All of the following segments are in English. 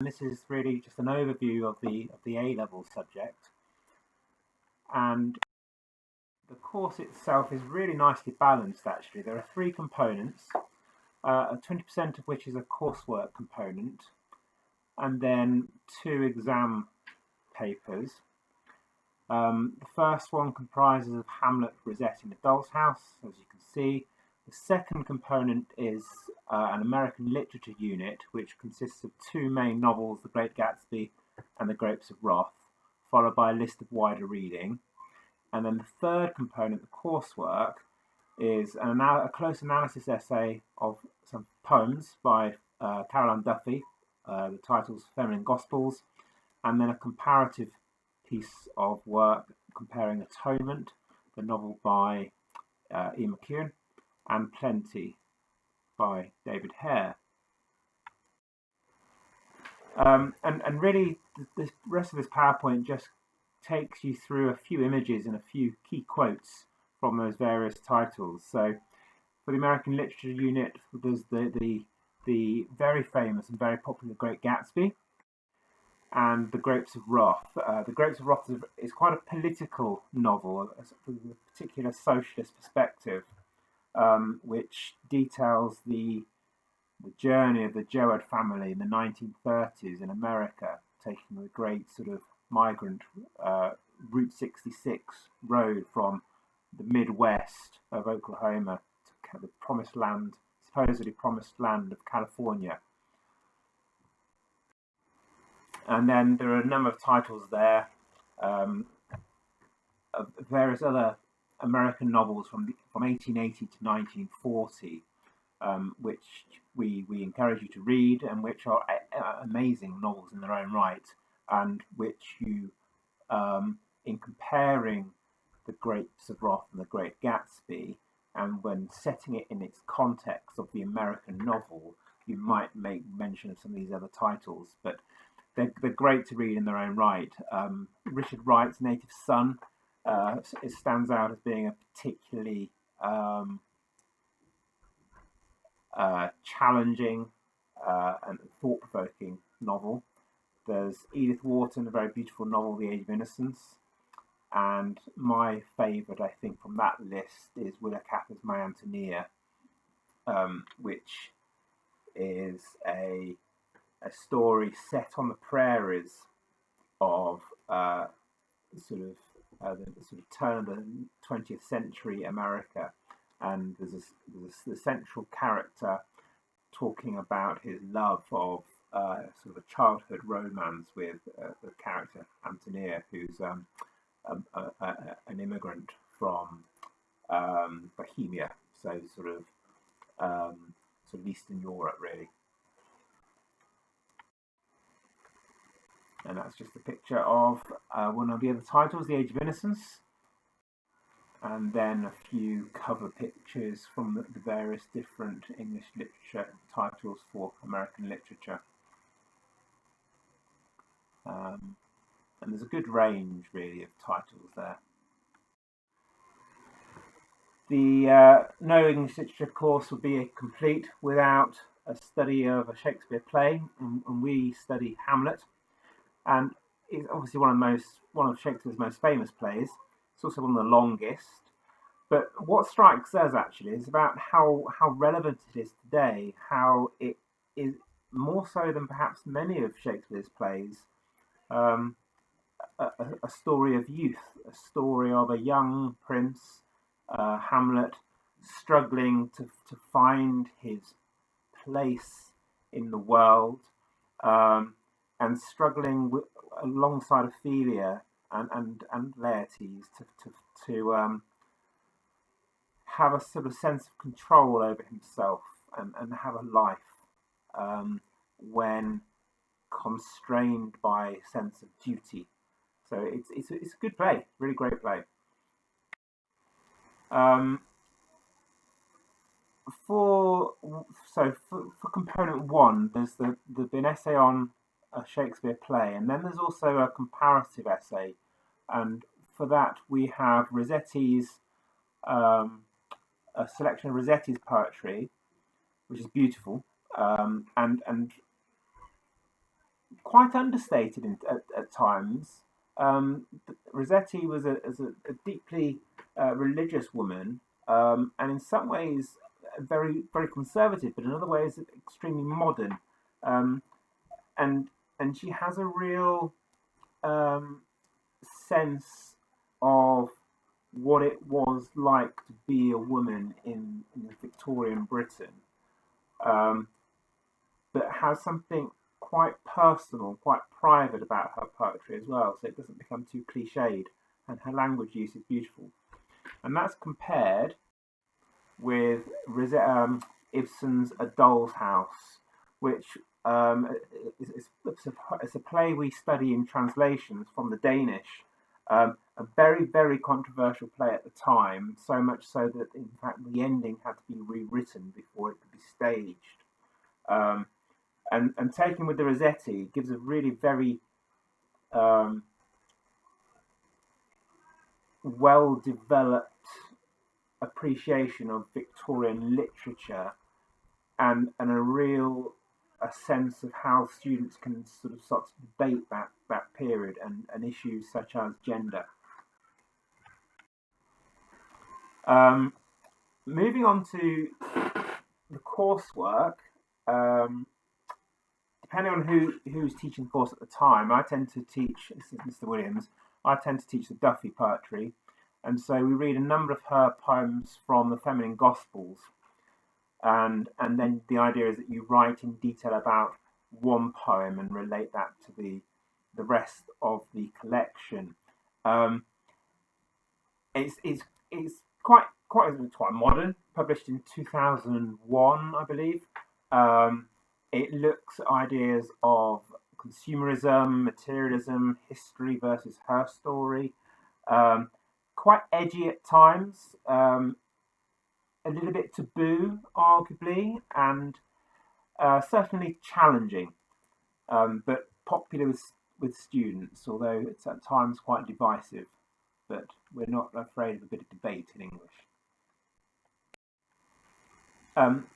This is really just an overview of the A-level subject, and the course itself is really nicely balanced. Actually, there are 3 components, 20% of which is a coursework component, and then 2 exam papers. The first one comprises of Hamlet, Rossetti, and A Doll's House, as you can see. The second component is an American literature unit, which consists of 2 main novels, The Great Gatsby and The Grapes of Wrath, followed by a list of wider reading. And then the third component, the coursework, is a close analysis essay of some poems by Caroline Duffy, the titles Feminine Gospels, and then a comparative piece of work comparing Atonement, the novel by Ian McEwan, and Plenty by David Hare. And really, the rest of this PowerPoint just takes you through a few images and a few key quotes from those various titles. So for the American literature unit, there's the very famous and very popular Great Gatsby and The Grapes of Wrath. The Grapes of Wrath is quite a political novel with a particular socialist perspective, which details the journey of the Joad family in the 1930s in America, taking the great sort of migrant Route 66 road from the Midwest of Oklahoma to the promised land, supposedly promised land of California. And then there are a number of titles there of various other American novels from 1880 to 1940, which we encourage you to read, and which are amazing novels in their own right, and which you, in comparing The Grapes of Wrath and The Great Gatsby, and when setting it in its context of the American novel, you might make mention of some of these other titles, but they're great to read in their own right. Richard Wright's Native Son it stands out as being a particularly challenging and thought-provoking novel. There's Edith Wharton, a very beautiful novel, The Age of Innocence. And my favourite, I think, from that list is Willa Cather's My Antonia, which is a story set on the prairies of the sort of turn of the 20th century America, and there's the central character talking about his love of sort of a childhood romance with the character Antonia, who's an immigrant from Bohemia, so sort of Eastern Europe, really. And that's just a picture of one of the other titles, The Age of Innocence, and then a few cover pictures from the various different English literature titles for American literature. And there's a good range, really, of titles there. The no English literature course would be complete without a study of a Shakespeare play, and we study Hamlet. And it's obviously one of Shakespeare's most famous plays. It's also one of the longest. But what strikes us actually is about how relevant it is today, how it is more so than perhaps many of Shakespeare's plays, a story of youth, a story of a young prince, Hamlet, struggling to find his place in the world, and struggling alongside Ophelia and Laertes to have a sort of sense of control over himself and have a life when constrained by a sense of duty. So it's a good play, really great play. For component 1, there's an essay on a Shakespeare play, and then there's also a comparative essay, and for that we have Rossetti's a selection of Rossetti's poetry, which is beautiful, and quite understated at times. Rossetti was a deeply religious woman, and in some ways very very conservative, but in other ways extremely modern. Um, and she has a real um, sense of what it was like to be a woman in Victorian Britain, um, but has something quite personal, quite private about her poetry as well, so it doesn't become too cliched, and her language use is beautiful. And that's compared with Ibsen's A Doll's House, which it's a play we study in translations from the Danish. A very, very controversial play at the time, so much so that in fact the ending had to be rewritten before it could be staged. Um, and taken with the Rossetti gives a really very um, well developed appreciation of Victorian literature, and a real a sense of how students can sort of start to debate that period, and issues such as gender. Um, Moving on to the coursework, um, depending on who's teaching the course at the time, I tend to teach, this is Mr. Williams, I tend to teach the Duffy poetry, and so we read a number of her poems from the feminine Gospels, and then the idea is that you write in detail about one poem and relate that to the rest of the collection. Um, it's quite modern, published in 2001, I believe. Um, it looks at ideas of consumerism, materialism, history versus her story. Um, Quite edgy at times, a little bit taboo, arguably, and certainly challenging, but popular with students, although it's at times quite divisive. But we're not afraid of a bit of debate in English. Um,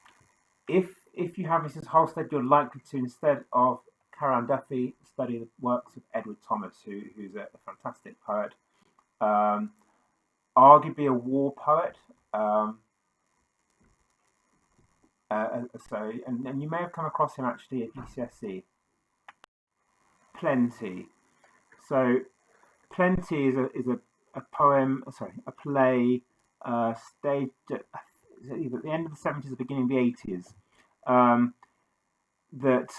if you have Mrs. Halstead, you're likely to, instead of Caroline Duffy, study the works of Edward Thomas, who's a fantastic poet, arguably a war poet. And you may have come across him actually at GCSE. Plenty. So Plenty is a poem, sorry, a play staged at either at the end of the 70s or beginning of the 80s, that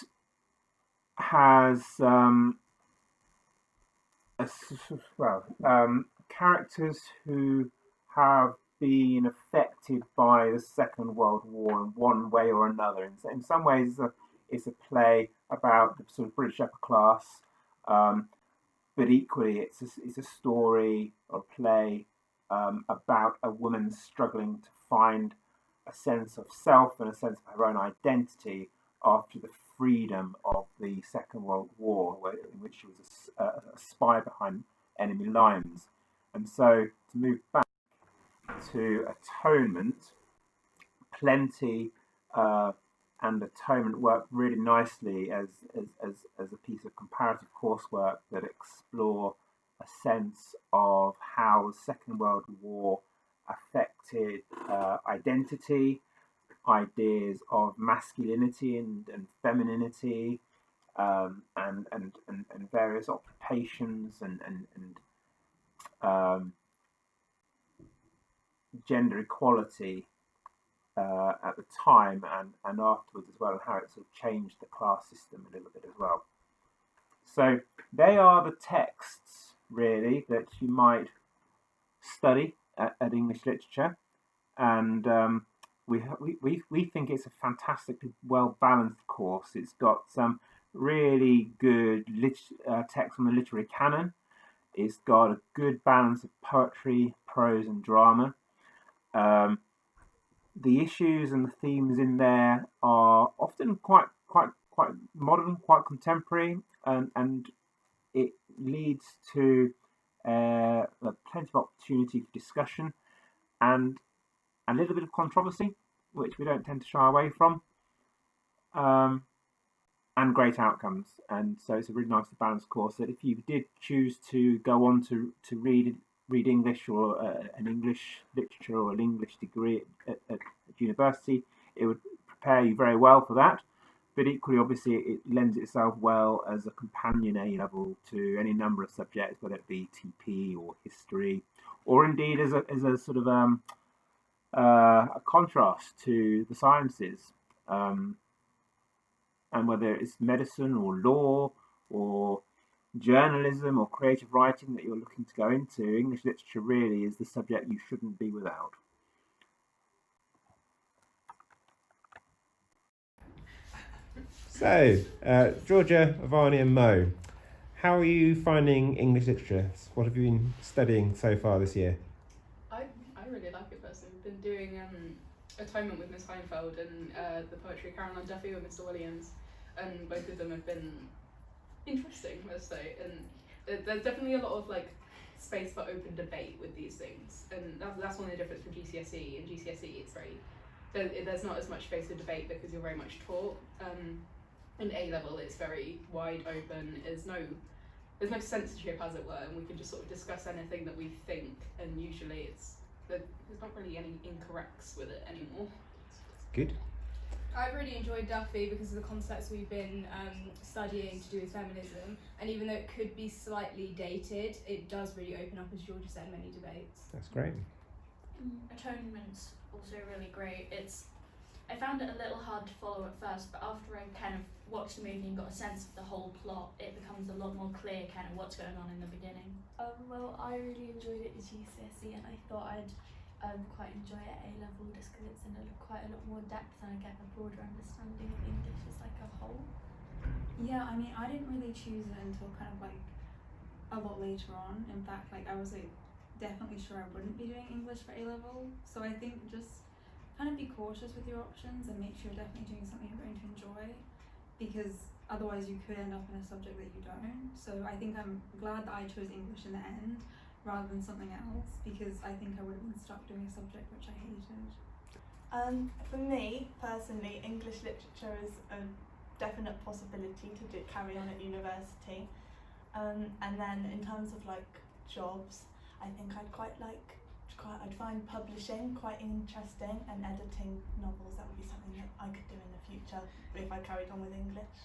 has characters who have been affected by the Second World War in one way or another. In some ways, it's a play about the sort of British upper class, but equally, it's a story or play about a woman struggling to find a sense of self and a sense of her own identity after the freedom of the Second World War, in which she was a spy behind enemy lines. And so, to move back to atonement, Plenty and atonement work really nicely as a piece of comparative coursework that explore a sense of how the Second World War affected identity, ideas of masculinity and femininity, and various occupations and gender equality at the time and afterwards as well, and how it sort of changed the class system a little bit as well. So they are the texts really that you might study at English literature, and we think it's a fantastically well balanced course. It's got some really good text from the literary canon. It's got a good balance of poetry, prose, and drama. The issues and the themes in there are often quite modern, quite contemporary, and it leads to plenty of opportunity for discussion and a little bit of controversy, which we don't tend to shy away from. and great outcomes. And so it's a really nicely balanced course that if you did choose to go on to read English or an English literature or an English degree at university, it would prepare you very well for that. But equally, obviously, it lends itself well as a companion A level to any number of subjects, whether it be TP or history, or indeed as a sort of a contrast to the sciences. And whether it's medicine or law or journalism or creative writing that you're looking to go into, English literature really is the subject you shouldn't be without. So, Georgia, Avani and Mo, how are you finding English literature? What have you been studying so far this year? I really like it personally. We've been doing Atonement with Miss Heinfeld and the poetry of Caroline Duffy with Mr. Williams, and both of them have been interesting, let's say. And there's definitely a lot of like space for open debate with these things, and that's one of the differences from GCSE. In GCSE, it's very there's not as much space for debate because you're very much taught. In A level, it's very wide open. There's no censorship, as it were, and we can just sort of discuss anything that we think. And usually, there's not really any incorrects with it anymore. Good. I've really enjoyed Duffy because of the concepts we've been studying to do with feminism, and even though it could be slightly dated, it does really open up, as Georgia said, many debates. That's great. Atonement's also really great. I found it a little hard to follow at first, but after I kind of watched the movie and got a sense of the whole plot, it becomes a lot more clear kind of what's going on in the beginning. Well, I really enjoyed it at GCSE, and I thought I'd quite enjoy it at A level just because it's in quite a lot more depth and I get a broader understanding of English as like a whole. Yeah, I mean, I didn't really choose it until kind of like a lot later on. In fact, like I was like definitely sure I wouldn't be doing English for A level. So I think just kind of be cautious with your options and make sure you're definitely doing something you're going to enjoy, because otherwise you could end up in a subject that you don't. So I think I'm glad that I chose English in the end rather than something else, because I think I would have been stuck doing a subject which I hated. For me, personally, English literature is a definite possibility to carry on at university. And then in terms of like jobs, I think I'd I'd find publishing quite interesting, and editing novels, that would be something that I could do in the future if I carried on with English.